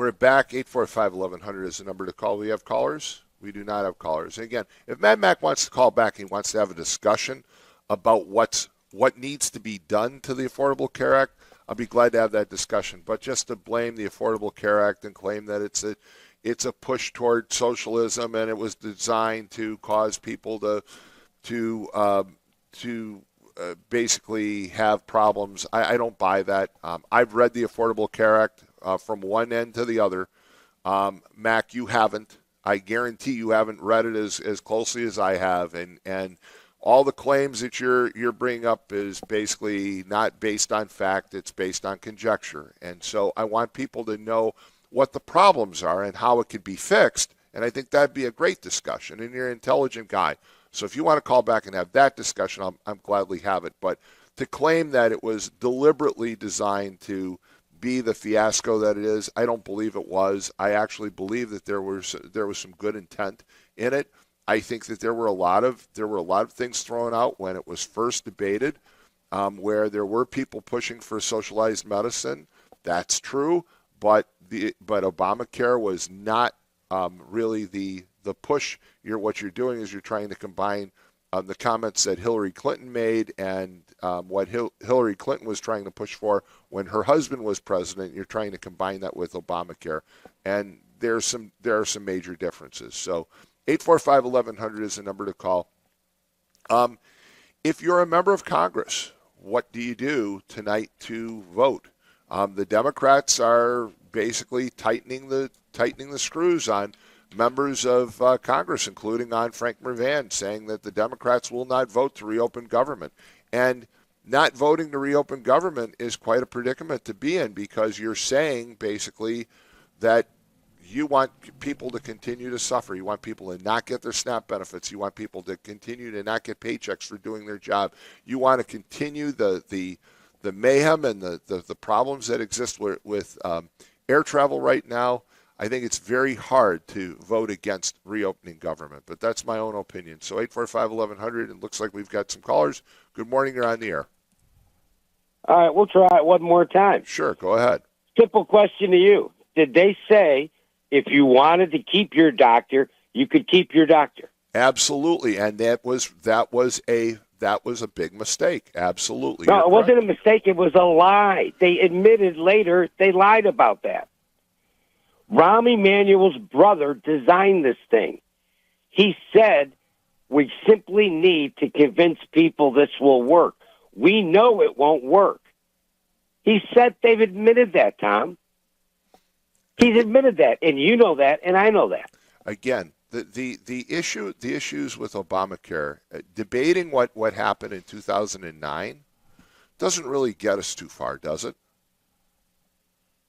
We're back. 845-1100 is the number to call. We have callers? We do not have callers. And again, if Mad Mac wants to call back, he wants to have a discussion about what needs to be done to the Affordable Care Act, I'll be glad to have that discussion. But just to blame the Affordable Care Act and claim that it's a push toward socialism and it was designed to cause people to basically have problems, I don't buy that. I've read the Affordable Care Act from one end to the other. Mac, you haven't. I guarantee you haven't read it as closely as I have, and all the claims that you're bringing up is basically not based on fact. It's based on conjecture. And so I want people to know what the problems are and how it could be fixed. And I think that'd be a great discussion. And you're an intelligent guy. So if you want to call back and have that discussion, I'm gladly have it. But to claim that it was deliberately designed to be the fiasco that it is, I don't believe it was. I actually believe that there was some good intent in it. I think that there were a lot of things thrown out when it was first debated, where there were people pushing for socialized medicine. That's true, but Obamacare was not really the push. What you're doing is you're trying to combine the comments that Hillary Clinton made and what Hillary Clinton was trying to push for when her husband was president. You're trying to combine that with Obamacare, and there are some major differences. So 845-1100 is the number to call. If you're a member of Congress, what do you do tonight to vote? The Democrats are basically tightening the screws on members of Congress, including on Frank Mervan, saying that the Democrats will not vote to reopen government. And not voting to reopen government is quite a predicament to be in, because you're saying basically that you want people to continue to suffer. You want people to not get their SNAP benefits. You want people to continue to not get paychecks for doing their job. You want to continue the mayhem and the problems that exist with air travel right now. I think it's very hard to vote against reopening government, but that's my own opinion. So 845-1100, it looks like we've got some callers. Good morning, you're on the air. All right, we'll try it one more time. Sure, go ahead. Simple question to you. Did they say if you wanted to keep your doctor, you could keep your doctor? Absolutely, and that was a big mistake. Absolutely. No, it wasn't a mistake. It was a lie. They admitted later they lied about that. Rahm Emanuel's brother designed this thing. He said, we simply need to convince people this will work. We know it won't work. He said they've admitted that, Tom. He's admitted that, and you know that, and I know that. Again, the issues with Obamacare, debating what happened in 2009 doesn't really get us too far, does it?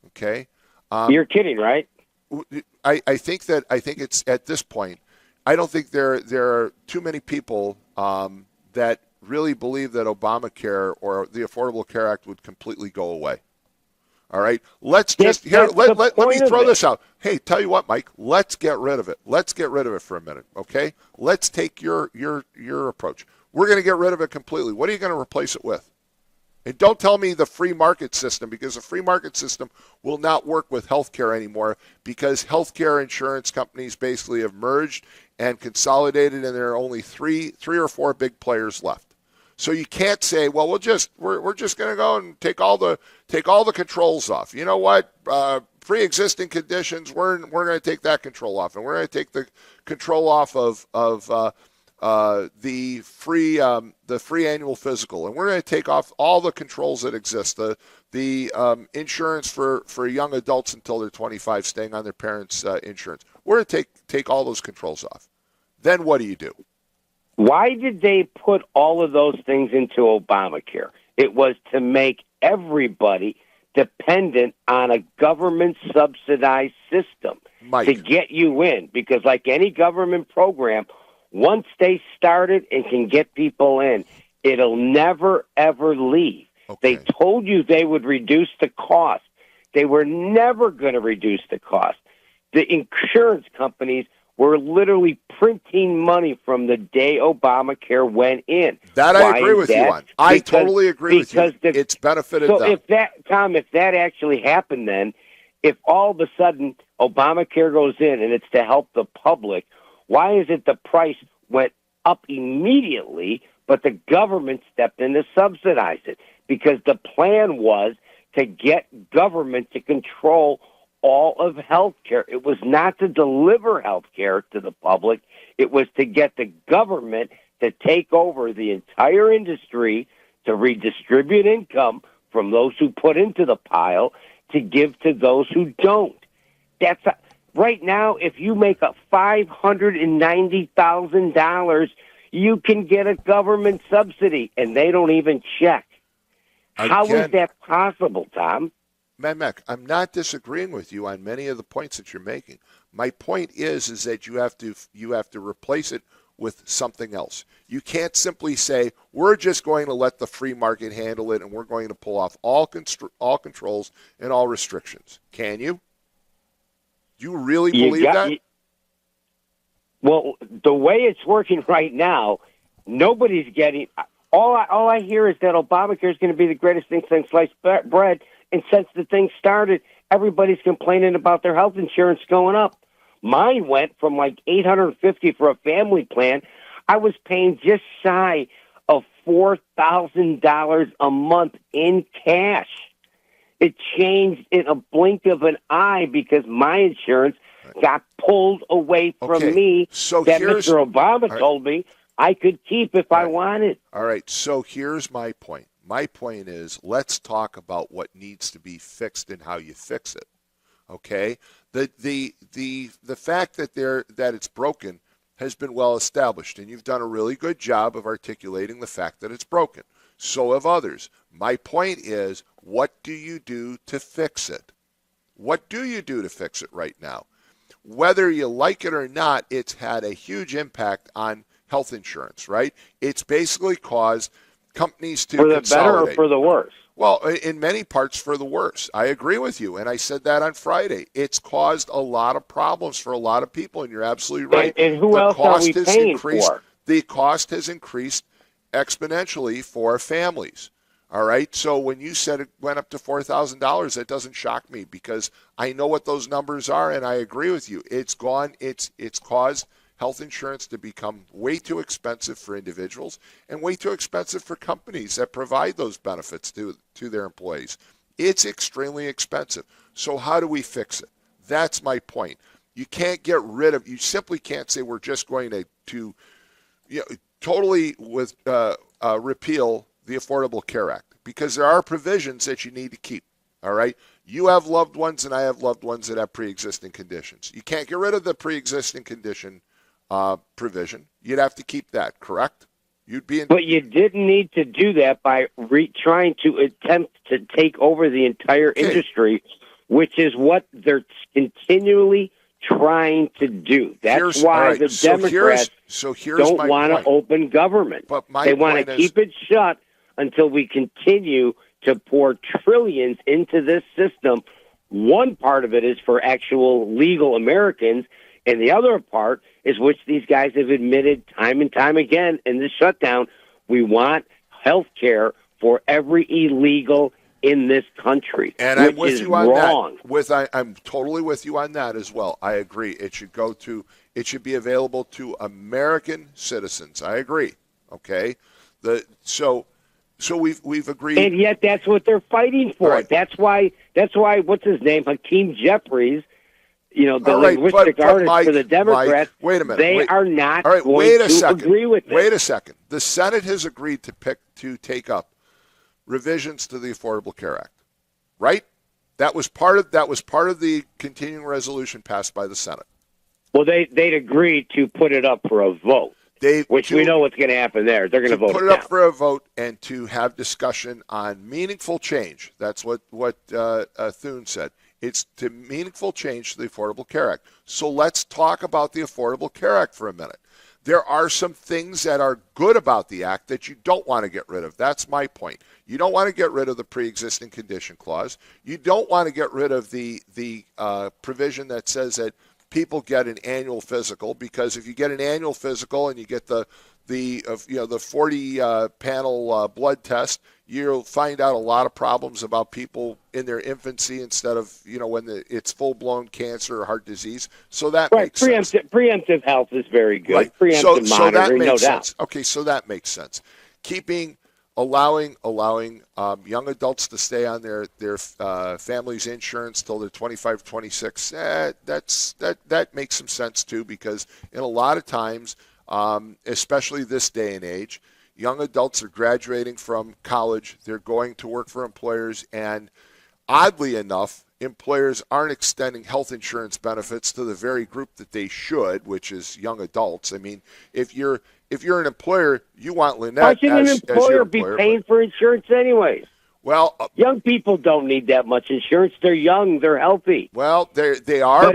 Okay. You're kidding, right? I think it's at this point. I don't think there are too many people that really believe that Obamacare or the Affordable Care Act would completely go away. All right, let's just let me throw this out. Hey, tell you what, Mike, let's get rid of it. Let's get rid of it for a minute, okay? Let's take your approach. We're going to get rid of it completely. What are you going to replace it with? And don't tell me the free market system, because the free market system will not work with healthcare anymore, because healthcare insurance companies basically have merged and consolidated, and there are only three or four big players left. So you can't say, well, we're just going to go and take all the controls off. You know what? Pre-existing conditions, we're going to take that control off, and we're going to take the control off of the free annual physical, and we're going to take off all the controls that exist. The insurance for young adults until they're 25, staying on their parents' insurance. We're going to take all those controls off. Then what do you do? Why did they put all of those things into Obamacare? It was to make everybody dependent on a government-subsidized system, Mike, to get you in. Because like any government program, once they start it and can get people in, it'll never, ever leave. Okay. They told you they would reduce the cost. They were never going to reduce the cost. The insurance companies were literally printing money from the day Obamacare went in. That I agree with you on. I totally agree with you. It's benefited them. So if that actually happened then, if all of a sudden Obamacare goes in and it's to help the public, why is it the price went up immediately, but the government stepped in to subsidize it? Because the plan was to get government to control all of health care. It was not to deliver health care to the public. It was to get the government to take over the entire industry, to redistribute income from those who put into the pile to give to those who don't. Right now, if you make a $590,000, you can get a government subsidy, and they don't even check. How is that possible, Tom? Mac, I'm not disagreeing with you on many of the points that you're making. My point is that you have to replace it with something else. You can't simply say we're just going to let the free market handle it and we're going to pull off all controls and all restrictions. Can you? Do you really believe that? Well, the way it's working right now, nobody's getting. All I hear is that Obamacare is going to be the greatest thing since sliced bread. And since the thing started, everybody's complaining about their health insurance going up. Mine went from like $850 for a family plan. I was paying just shy of $4,000 a month in cash. It changed in a blink of an eye because my insurance got pulled away from me. So that Mr. Obama told me I could keep if I wanted. All right. So here's my point. My point is, let's talk about what needs to be fixed and how you fix it. Okay? The fact that it's broken has been well established, and you've done a really good job of articulating the fact that it's broken. So have others. My point is, what do you do to fix it? What do you do to fix it right now? Whether you like it or not, it's had a huge impact on health insurance, right? It's basically caused companies to consolidate. For the better or for the worse? Well, in many parts for the worse. I agree with you, and I said that on Friday. It's caused a lot of problems for a lot of people, and you're absolutely right. And who else are we paying for? The cost has increased exponentially for families. All right? So when you said it went up to $4,000, that doesn't shock me because I know what those numbers are, and I agree with you. It's caused health insurance to become way too expensive for individuals and way too expensive for companies that provide those benefits to their employees. It's extremely expensive. So how do we fix it? That's my point. You can't get rid of, you simply can't say we're just going to totally repeal the Affordable Care Act because there are provisions that you need to keep. All right? You have loved ones and I have loved ones that have pre-existing conditions. You can't get rid of the pre-existing condition provision. You'd have to keep that, correct? But you didn't need to do that by trying to attempt to take over the entire industry, which is what they're continually trying to do. That's why the Democrats don't want to open government. They want to keep it shut until we continue to pour trillions into this system. One part of it is for actual legal Americans, and the other part is which these guys have admitted time and time again in the shutdown. We want health care for every illegal in this country. And I'm with you on that. I'm totally with you on that as well. I agree. It should be available to American citizens. I agree. Okay? So we've agreed. And yet that's what they're fighting for. Right. That's why what's his name? Hakeem Jeffries, the linguistic artist for the Democrats, Mike, wait a minute. They are not going to agree with it. Wait a second. The Senate has agreed to take up revisions to the Affordable Care Act, right? That was part of the continuing resolution passed by the Senate. Well, they'd agreed to put it up for a vote, we know what's going to happen there. They're going to vote put it up for a vote and to have discussion on meaningful change. That's what Thune said. It's to meaningful change to the Affordable Care Act. So let's talk about the Affordable Care Act for a minute. There are some things that are good about the act that you don't want to get rid of. That's my point. You don't want to get rid of the pre-existing condition clause. You don't want to get rid of the provision that says that people get an annual physical, because if you get an annual physical and you get the the 40 panel blood test, you'll find out a lot of problems about people in their infancy instead of when it's full blown cancer or heart disease. So that makes sense. Preemptive health is very good. Right. Preemptive So that monitoring, makes no sense. doubt. Okay, so that makes sense. Allowing young adults to stay on their family's insurance till they're 25, 26. That makes some sense too, because in a lot of times, especially this day and age, young adults are graduating from college. They're going to work for employers, and oddly enough, employers aren't extending health insurance benefits to the very group that they should, which is young adults. I mean, if you're an employer, you want Lynette Why should an as employer your be employer. paying for insurance anyways? Well, Young people don't need that much insurance. They're young. They're healthy. well, they are,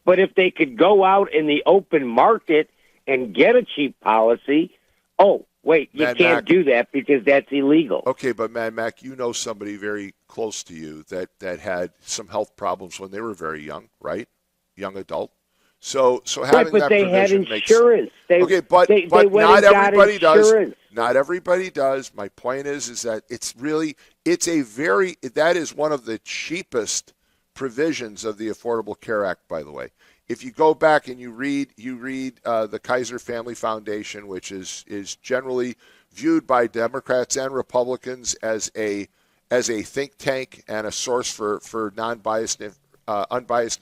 But if they could go out in the open market and get a cheap policy, oh wait, you Mad can't Mac. do that because that's illegal. Okay, but Mad Mac, you know somebody very close to you that had some health problems when they were very young, right? Young adult. So having but that they had provision makes insurance. but they went not and got everybody does. insurance. Not everybody does. My point is that that is one of the cheapest provisions of the Affordable Care Act, by the way. If you go back and you read the Kaiser Family Foundation, which is generally viewed by Democrats and Republicans as a think tank and a source for unbiased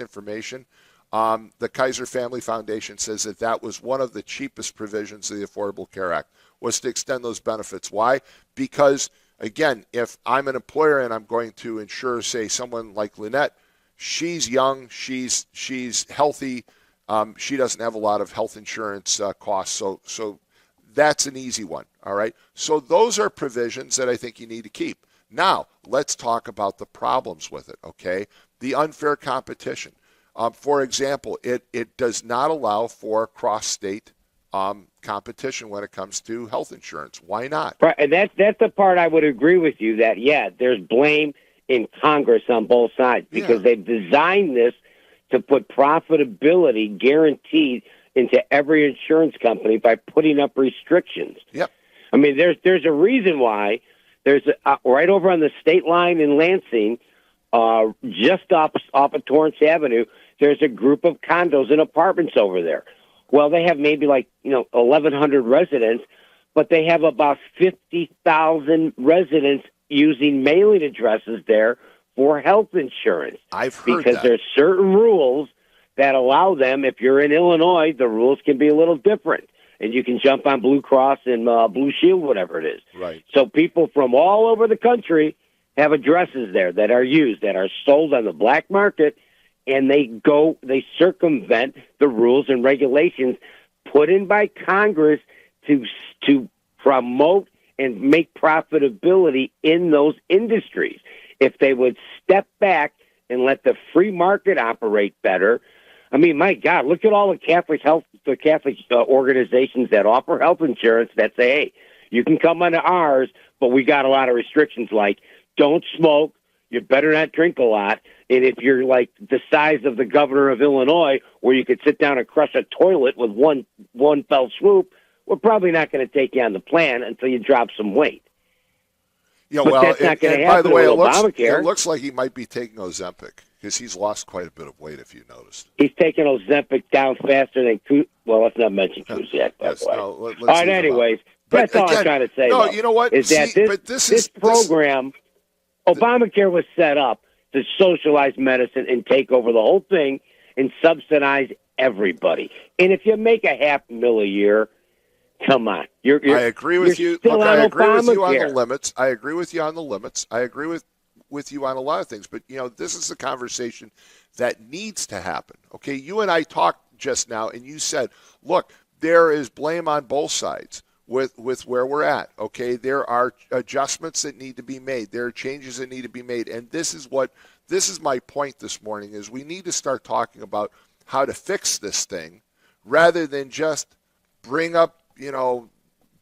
information. The Kaiser Family Foundation says that was one of the cheapest provisions of the Affordable Care Act, was to extend those benefits. Why? Because, again, if I'm an employer and I'm going to insure, say, someone like Lynette, she's young, she's healthy, she doesn't have a lot of health insurance costs, so that's an easy one, all right? So those are provisions that I think you need to keep. Now, let's talk about the problems with it, okay? The unfair competition. For example, it does not allow for cross-state competition when it comes to health insurance. Why not? Right, and that's the part I would agree with you that, there's blame in Congress on both sides because they've designed this to put profitability guaranteed into every insurance company by putting up restrictions. Yep. I mean, there's a reason why there's right over on the state line in Lansing, just off of Torrance Avenue, there's a group of condos and apartments over there. Well, they have maybe 1,100 residents, but they have about 50,000 residents using mailing addresses there for health insurance. I've heard because that. there's certain rules that allow them. If you're in Illinois, the rules can be a little different, and you can jump on Blue Cross and Blue Shield, whatever it is. Right. So people from all over the country have addresses there that are used, that are sold on the black market, and they circumvent the rules and regulations put in by Congress to promote and make profitability in those industries. If they would step back and let the free market operate better, I mean, my God, look at all the Catholic organizations that offer health insurance that say, hey, you can come onto ours, but we got a lot of restrictions like don't smoke, you better not drink a lot, and if you're like the size of the governor of Illinois, where you could sit down and crush a toilet with one fell swoop, we're probably not going to take you on the plan until you drop some weight. Yeah, but well, that's not going to by happen the way, with Obamacare. it looks like he might be taking Ozempic because he's lost quite a bit of weight, if you noticed. He's taking Ozempic down faster than let's not mention Cusack. Yes, no, let's all right, anyways, that's all I'm trying to say. No, you know what? Is that this program, Obamacare was set up to socialize medicine and take over the whole thing and subsidize everybody. And if you make $500,000 a year, come on. I agree with you. Look, I agree with you on the limits. I agree with you on the limits. I agree with you on a lot of things. But, this is a conversation that needs to happen. Okay, you and I talked just now, and you said, look, there is blame on both sides with where we're at. Okay, there are adjustments that need to be made. There are changes that need to be made. And this is my point this morning is we need to start talking about how to fix this thing rather than just bring up,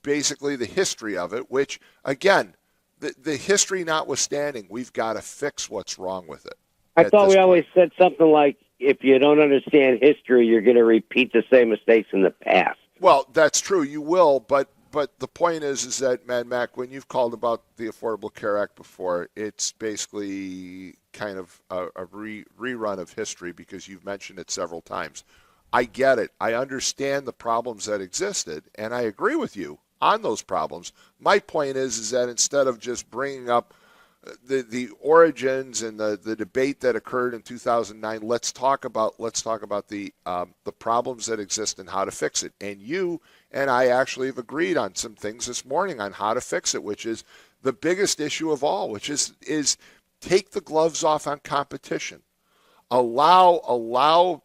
basically the history of it, which, again, the history notwithstanding, we've got to fix what's wrong with it. I thought we always said something like, if you don't understand history, you're going to repeat the same mistakes in the past. Well, that's true. You will, but the point is that Mad Mac, when you've called about the Affordable Care Act before, it's basically kind of a rerun of history because you've mentioned it several times. I get it. I understand the problems that existed, and I agree with you on those problems. My point is that instead of just bringing up the origins and the debate that occurred in 2009. Let's talk about the problems that exist and how to fix it. And you and I actually have agreed on some things this morning on how to fix it, which is the biggest issue of all, which is take the gloves off on competition. Allow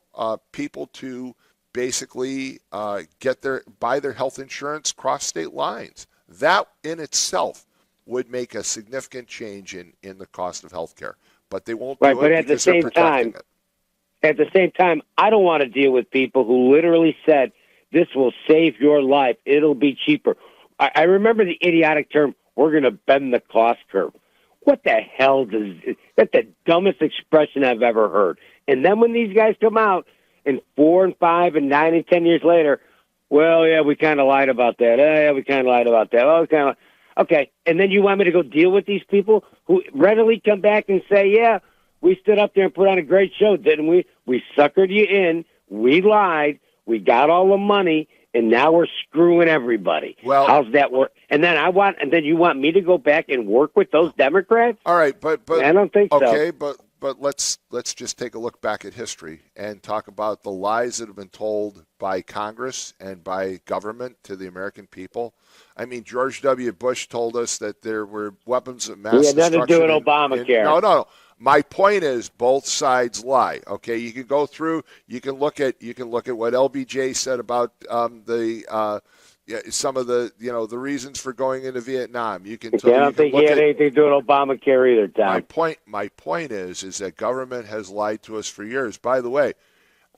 people to basically buy their health insurance cross state lines. That in itself would make a significant change in the cost of health care. But they won't do it because they're protecting it. At the same time, I don't want to deal with people who literally said, this will save your life. It'll be cheaper. I remember the idiotic term, we're going to bend the cost curve. What the hell that's the dumbest expression I've ever heard. And then when these guys come out, and 4 and 5 and 9 and 10 years later, well, yeah, we kind of lied about that. Yeah, we kind of lied about that. Oh, kind of. Okay, and then you want me to go deal with these people who readily come back and say, yeah, we stood up there and put on a great show, didn't we? We suckered you in. We lied. We got all the money, and now we're screwing everybody. Well, how's that work? And then you want me to go back and work with those Democrats? All right, but I don't think so. Okay, but let's just take a look back at history and talk about the lies that have been told by Congress and by government to the American people. I mean, George W. Bush told us that there were weapons of mass destruction. We had nothing to do with Obamacare. No. My point is both sides lie. Okay, you can go through. You can look at what LBJ said about some of the the reasons for going into Vietnam. I don't think he had anything to do with Obamacare either, Tom. My point is that government has lied to us for years. By the way,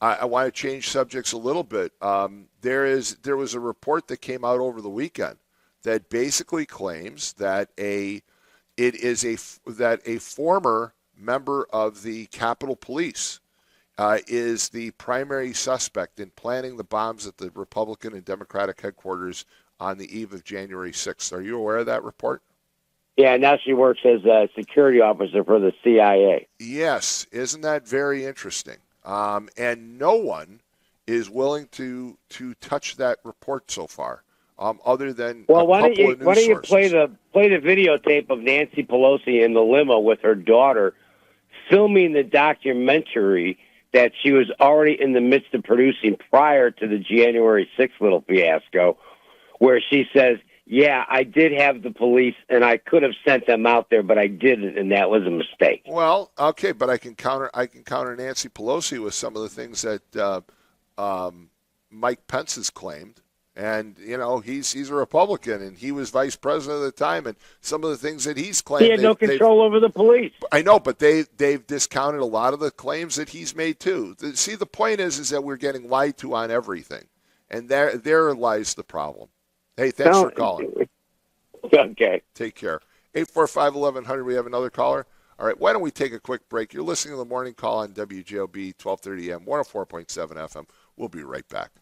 I want to change subjects a little bit. There was a report that came out over the weekend that basically claims that a former member of the Capitol Police is the primary suspect in planning the bombs at the Republican and Democratic headquarters on the eve of January 6th. Are you aware of that report? Yeah, now she works as a security officer for the CIA. Yes. Isn't that very interesting? And no one is willing to touch that report so far, other than a couple of news sources. Why don't you play the videotape of Nancy Pelosi in the limo with her daughter filming the documentary that she was already in the midst of producing prior to the January 6th little fiasco, where she says, yeah, I did have the police, and I could have sent them out there, but I didn't, and that was a mistake. Well, okay, but I can counter Nancy Pelosi with some of the things that Mike Pence has claimed. And, he's a Republican, and he was vice president at the time, and some of the things that he's claimed. He had no control over the police. I know, but they've discounted a lot of the claims that he's made, too. See, the point is that we're getting lied to on everything, and there lies the problem. Hey, thanks for calling. Okay. Take care. 845-1100, we have another caller. All right, why don't we take a quick break? You're listening to The Morning Call on WJOB, 1230 AM, 104.7 FM. We'll be right back.